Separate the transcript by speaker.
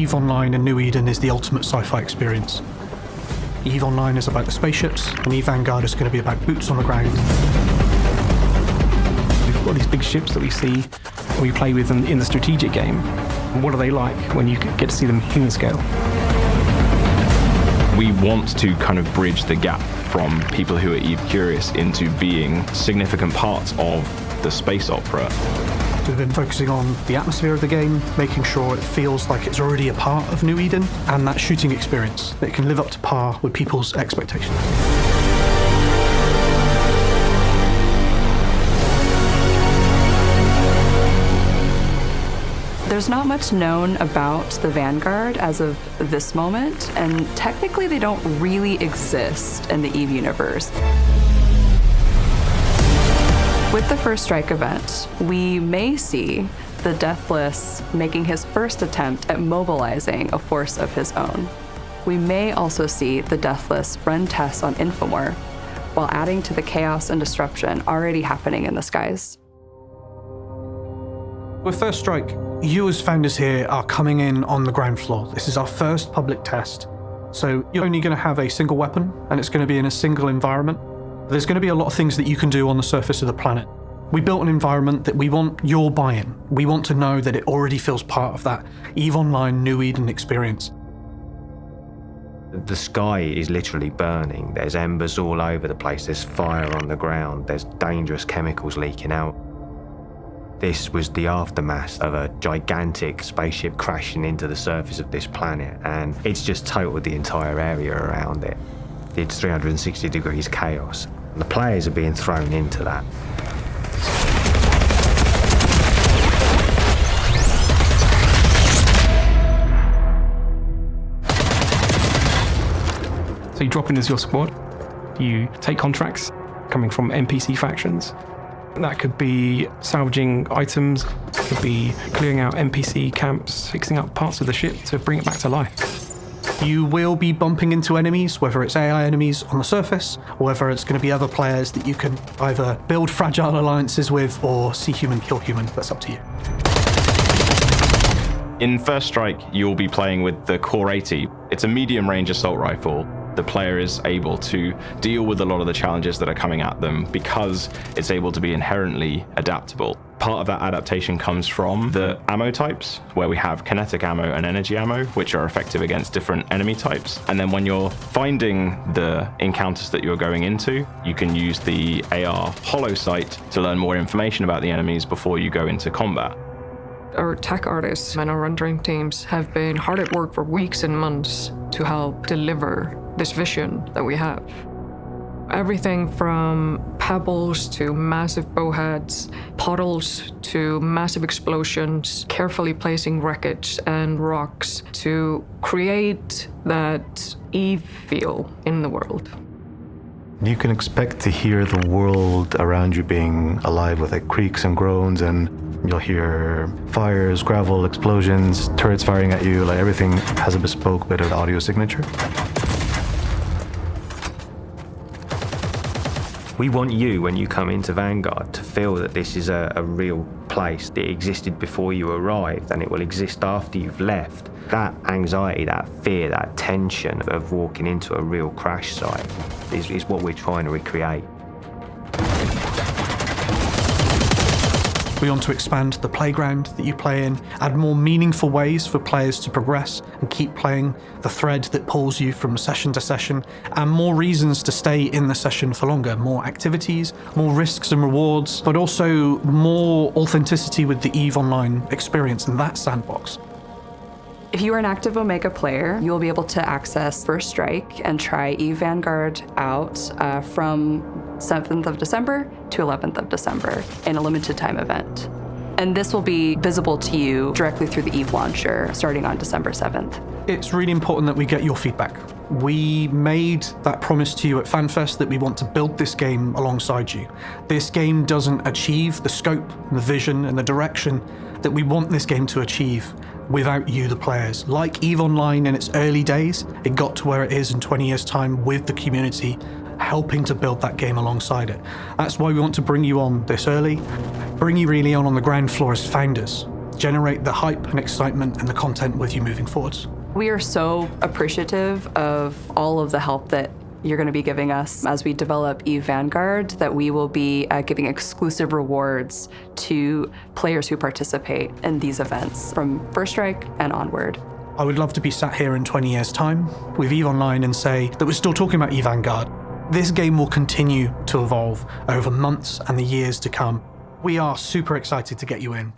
Speaker 1: EVE Online and New Eden is the ultimate sci-fi experience. EVE Online is about the spaceships, and EVE Vanguard is going to be about boots on the ground.
Speaker 2: We've got these big ships that we see, we play with in the strategic game. What are they like when you get to see them human scale?
Speaker 3: We want to kind of bridge the gap from people who are EVE curious into being significant parts of the space opera.
Speaker 1: We've been focusing on the atmosphere of the game, making sure it feels like it's already a part of New Eden, and that shooting experience, that it can live up to par with people's expectations.
Speaker 4: There's not much known about the Vanguard as of this moment, and technically they don't really exist in the EVE universe. With the First Strike event, we may see the Deathless making his first attempt at mobilizing a force of his own. We may also see the Deathless run tests on Infomor, while adding to the chaos and disruption already happening in the skies.
Speaker 1: With First Strike, you as founders here are coming in on the ground floor. This is our first public test. So you're only going to have a single weapon, and it's going to be in a single environment. There's going to be a lot of things that you can do on the surface of the planet. We built an environment that we want your buy-in. We want to know that it already feels part of that EVE Online New Eden experience.
Speaker 5: The sky is literally burning. There's embers all over the place. There's fire on the ground. There's dangerous chemicals leaking out. This was the aftermath of a gigantic spaceship crashing into the surface of this planet, and it's just totaled the entire area around it. It's 360 degrees chaos. The players are being thrown into that.
Speaker 2: So you drop in as your squad, you take contracts coming from NPC factions. That could be salvaging items, it could be clearing out NPC camps, fixing up parts of the ship to bring it back to life.
Speaker 1: You will be bumping into enemies, whether it's AI enemies on the surface, or whether it's going to be other players that you can either build fragile alliances with or see human kill human. That's up to you.
Speaker 3: In First Strike, you'll be playing with the Core 80. It's a medium-range assault rifle. The player is able to deal with a lot of the challenges that are coming at them because it's able to be inherently adaptable. Part of that adaptation comes from the ammo types, where we have kinetic ammo and energy ammo, which are effective against different enemy types. And then when you're finding the encounters that you're going into, you can use the AR holo sight to learn more information about the enemies before you go into combat.
Speaker 6: Our tech artists and our rendering teams have been hard at work for weeks and months to help deliver this vision that we have. Everything from pebbles to massive bowheads, puddles to massive explosions, carefully placing wreckage and rocks to create that EVE feel in the world.
Speaker 7: You can expect to hear the world around you being alive with like creaks and groans, and you'll hear fires, gravel, explosions, turrets firing at you. Like everything has a bespoke bit of audio signature.
Speaker 5: We want you, when you come into Vanguard, to feel that this is a real place that existed before you arrived, and it will exist after you've left. That anxiety, that fear, that tension of walking into a real crash site is what we're trying to recreate.
Speaker 1: We want to expand the playground that you play in, add more meaningful ways for players to progress and keep playing, the thread that pulls you from session to session, and more reasons to stay in the session for longer, more activities, more risks and rewards, but also more authenticity with the EVE Online experience in that sandbox.
Speaker 4: If you are an active Omega player, you will be able to access First Strike and try EVE Vanguard out from 7th of December to 11th of December in a limited time event. And this will be visible to you directly through the EVE launcher starting on December 7th.
Speaker 1: It's really important that we get your feedback. We made that promise to you at FanFest that we want to build this game alongside you. This game doesn't achieve the scope, the vision, and the direction that we want this game to achieve without you, the players. Like EVE Online in its early days, it got to where it is in 20 years' time with the community, helping to build that game alongside it. That's why we want to bring you on this early, bring you really on the ground floor as founders. generate the hype and excitement and the content with you moving forwards.
Speaker 4: We are so appreciative of all of the help that you're going to be giving us as we develop EVE Vanguard, that we will be giving exclusive rewards to players who participate in these events from First Strike and onward.
Speaker 1: I would love to be sat here in 20 years' time with EVE Online and say that we're still talking about EVE Vanguard. This game will continue to evolve over months and the years to come. We are super excited to get you in.